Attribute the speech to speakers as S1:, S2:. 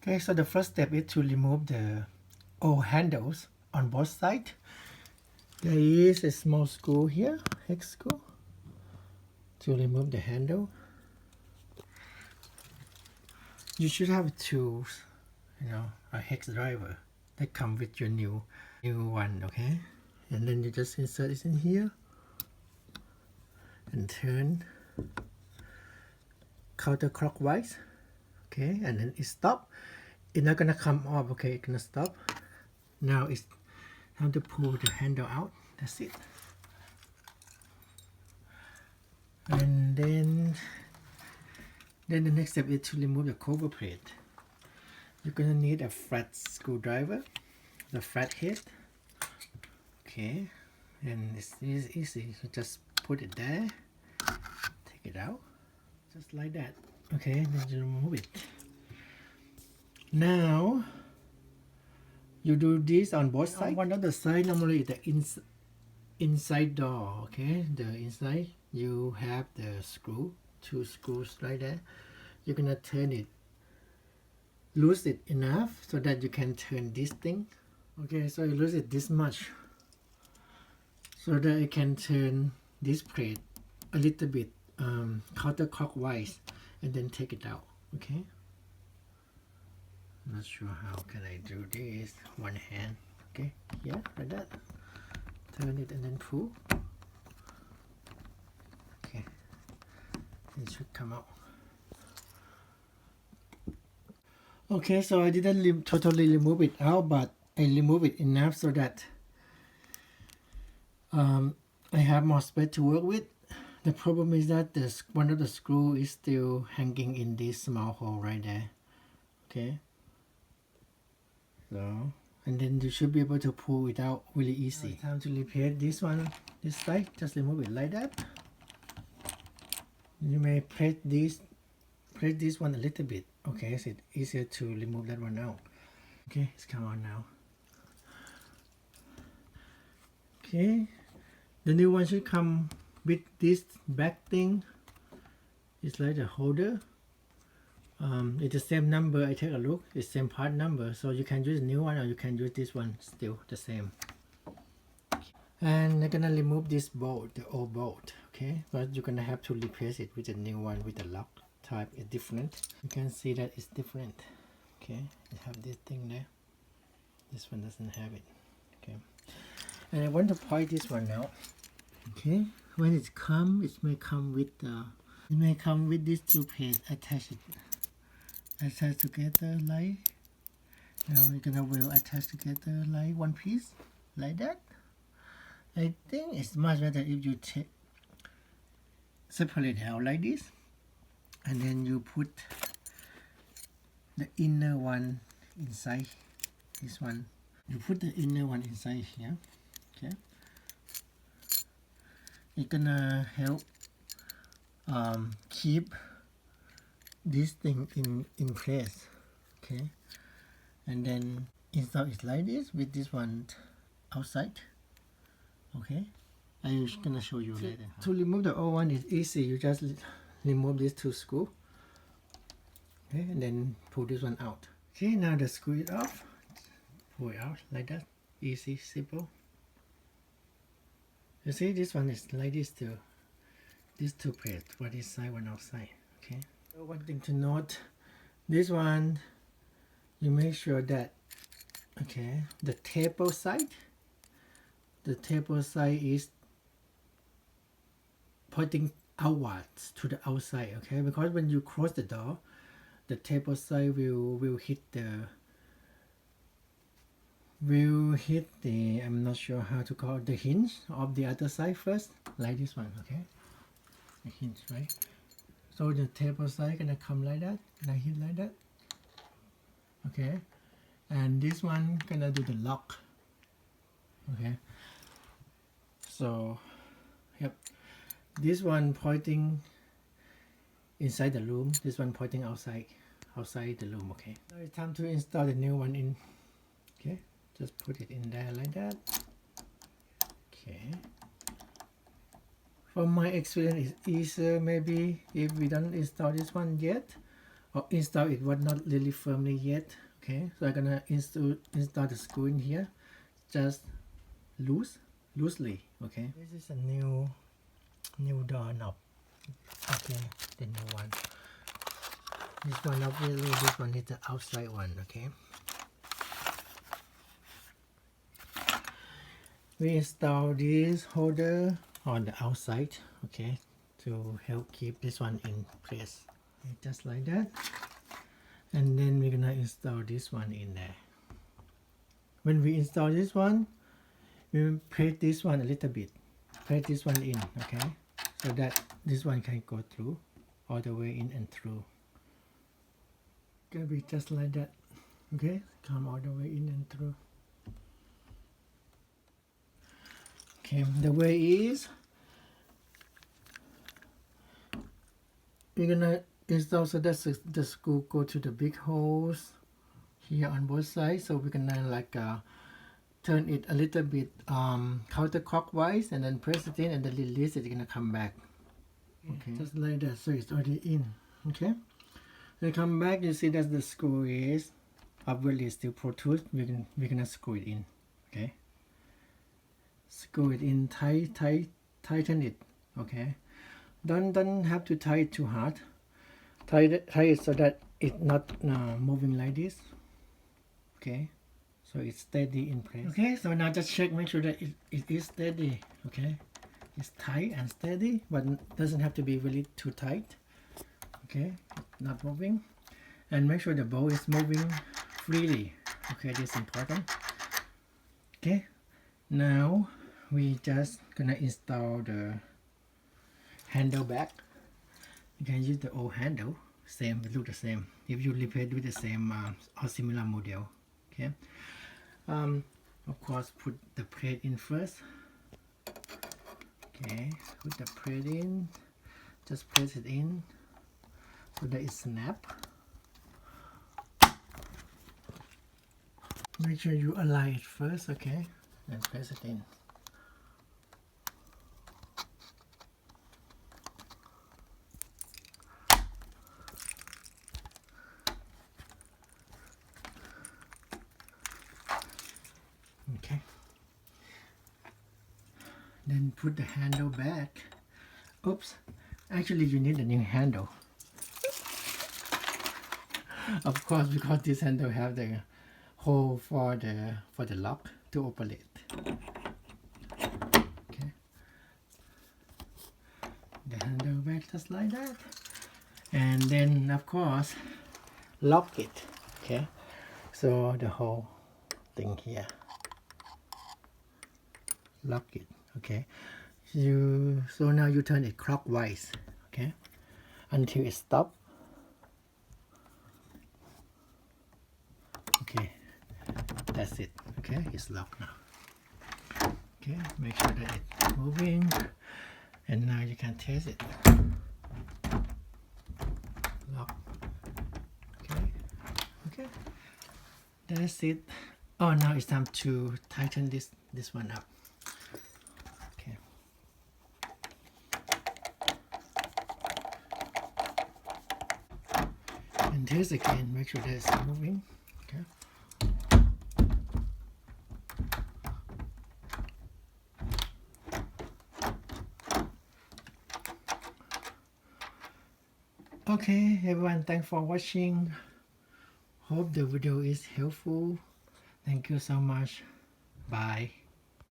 S1: Okay, so the first step is to remove the old handles on both sides. There is a small screw here, hex screw, to remove the handle. You should have tools, a hex driver that come with your new one, okay? And then you just insert it in here and turn counterclockwise, okay? And then it stop. It's not gonna come off, okay? It's gonna stop. Now it's time to pull the handle out. That's it. And then the next step is to remove the cover plate. You're gonna need a flat screwdriver, the flat head, okay? And it's easy. You just put it there, take it out, just like that. Okay, then you remove it. Now you do this on both sides. One of the side normally the inside door, okay? The inside you have the screw, 2 screws right there. You're gonna turn it, loose it enough so that you can turn this thing. Okay, so you loose it this much so that you can turn this plate a little bit counterclockwise and then take it out. Okay, not sure how can I do this one hand. Okay, yeah, like that. Turn it and then pull. Okay, it should come out. Okay, so I didn't totally remove it out, but I remove it enough so that I have more space to work with. The problem is that one of the screw is still hanging in this small hole right there. Okay, so and then you should be able to pull it out really easy. Now it's time to repair this one, this side. Just remove it like that. You may press this one a little bit. Okay, so it's easier to remove that one out. Okay, it's come on now. Okay, the new one should come with this back thing. It's like a holder. It's the same number. I take a look. It's same part number, so you can use the new one or you can use this one still the same. And I'm gonna remove this bolt, the old bolt. Okay, but you're gonna have to replace it with a new one with the lock type. It's different. You can see that it's different. Okay, you have this thing there. This one doesn't have it. Okay, and I want to point this one out. Okay, when it comes, it may come with these 2 pieces attached together like. Now we're gonna attach together like one piece, like that. I think it's much better if you separate it out like this, and then you put the inner one inside this one. You put the inner one inside here. Okay, it's gonna help keep this thing in place. Okay, and then install it like this with this one outside. Okay, I'm just gonna show you later. To remove the old one is easy. You just remove these 2 screws. Okay, and then pull this one out. Okay, now the screw is off. Pull it out like that. Easy, simple. You see, this one is like this too. These 2 plates, one inside, one outside. Okay. So one thing to note, this one, you make sure that, okay, the table side is pointing outwards to the outside. Okay, because when you close the door, the table side will hit the I'm not sure how to call it, the hinge of the other side first, like this one. Okay, the hinge, right? So the table side gonna come like that, gonna hit like that. Okay, and this one gonna do the lock. Okay, so yep, this one pointing inside the room, this one pointing outside the room. Okay, now it's time to install the new one in. Okay, just put it in there like that. Okay, from my experience, it's easier maybe if we don't install this one yet, or install it was not really firmly yet. Okay, so I'm gonna install the screw in here, just loosely. Okay, this is a new doorknob. Okay, the new one. This one not really. This one is the outside one. Okay. We install this holder on the outside. Okay, to help keep this one in place. Okay, just like that. And then we're gonna install this one in there. When we install this one, we will press this one a little bit. Press this one in. Okay, so that this one can go through all the way in and through. Gonna be just like that. Okay, come all the way in and through. Okay, the way is we're gonna install so that the screw go to the big holes here on both sides. So we're gonna like turn it a little bit counterclockwise and then press it in and then release it. It's gonna come back. Okay, just like that. So it's already in. Okay. When you come back, you see that the screw is obviously still protrude. We're gonna screw it in. Okay. Screw it in tighten it. Okay. Don't have to tie it too hard. Tie it so that it's not moving like this. Okay. So it's steady in place. Okay. So now just check, make sure that it is steady. Okay. It's tight and steady, but doesn't have to be really too tight. Okay, not moving, and make sure the bow is moving freely. Okay, this is important. Okay, now we just gonna install the handle back. You can use the old handle, same, look the same. If you repair with the same or similar model. Okay, of course put the plate in first. Okay, put the plate in, just press it in so that it snap. Make sure you align it first, okay, and press it in. Okay, then put the handle back. Oops, actually you need a new handle. Of course, because this handle have the hole for the lock to open it. Okay, the handle back just like that, and then of course lock it. Okay, so the whole thing here, lock it. Okay, so now you turn it clockwise. Okay, until it stops. Okay, that's it. Okay, it's locked now. Okay, make sure that it's moving, and now you can test it. Lock. Okay, that's it. Oh, now it's time to tighten this one up. Okay. And test again. Make sure that it's moving. Okay. Okay, everyone, thanks for watching. Hope the video is helpful. Thank you so much. Bye.